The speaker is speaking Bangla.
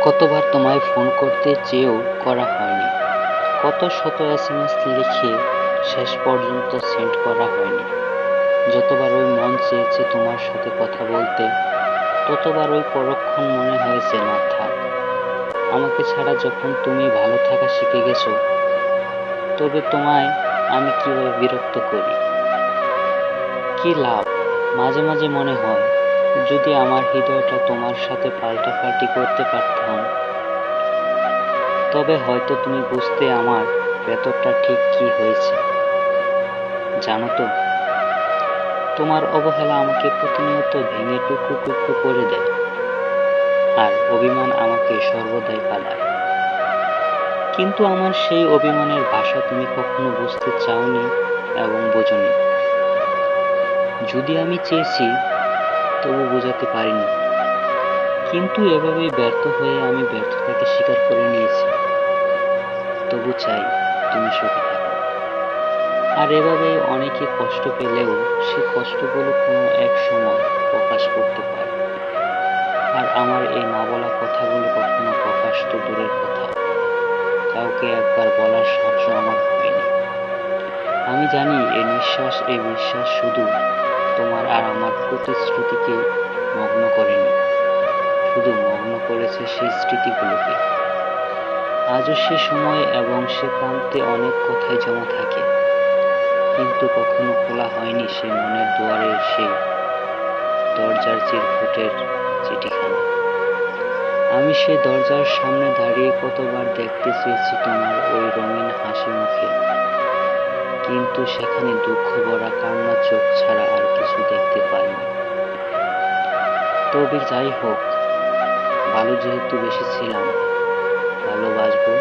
কতবার তোমায় ফোন করতে চেয়েও করা হয়নি, কত শত SMS লিখে শেষ পর্যন্ত সেন্ড করা হয়নি। যতবার ওই মন চেয়েছে তোমার সাথে কথা বলতে, ততবার ওই পরক্ষণ মনে হয়েছে না থাক। আমাকে ছাড়া যখন তুমি ভালো থাকা শিখে গেছো, তবে তোমায় আমি কিভাবে বিরক্ত করি? কি লাভ? মাঝে মাঝে মনে হয় যদি আমার হৃদয়টা তোমার সাথে পাল্টাপাল্টি করতে পারতাম, তবে হয়তো তুমি বুঝতে আমার ভেতরটা ঠিক কি হয়েছে। জানো তো, তোমার অবহেলা আমাকে প্রতিনিয়ত ভেঙে টুকরো টুকরো করে দেয়, আর অভিমান আমাকে সর্বদাই কাঁদায়। কিন্তু আমার সেই অভিমানের ভাষা তুমি কখনো বুঝতে চাওনি এবং বোঝনি। যদি আমি চেয়েছি, তবু বোঝাতে পারিনি। কিন্তু এভাবেই ব্যর্থ হয়ে আমি ব্যর্থতাকে স্বীকার করে নিয়েছি। তবু চাই তুমি সুখে থাকো। আর এভাবেই অনেকে কষ্ট পেলেও সে কষ্টগুলো কোনো এক সময় প্রকাশ করতে পারে। আর আমার এই না বলা কথাগুলো কখনো প্রকাশ তো দূরের কথা, কাউকে একবার বলার সাহসও আমার হয়নি। আমি জানি এই নিঃশ্বাস এই বিশ্বাস শুধু তোমার আর আমার প্রতিশ্রুতিকেই মগ্ন করেনি, শুধু মগ্ন করেছে সেই স্মৃতিগুলোকে। আজও সে সময় এবং সে প্রান্তে অনেক কথাই জমা থাকে, কিন্তু কখনো খোলা হয়নি সে মনের দুয়ারের সেই দরজার চিরকুটের চিঠিখানা। আমি সে দরজার সামনে দাঁড়িয়ে কতবার দেখতে চেয়েছি তোমার ওই রঙিন হাসি মুখে, কিন্তু সেখানে দুঃখ ভরা কান্না চোখ ছাড়া আর কিছু দেখতে পাইনি। তবে যাই হোক, ভালো যেহেতু বেসেছিলাম, ভালোবাসবো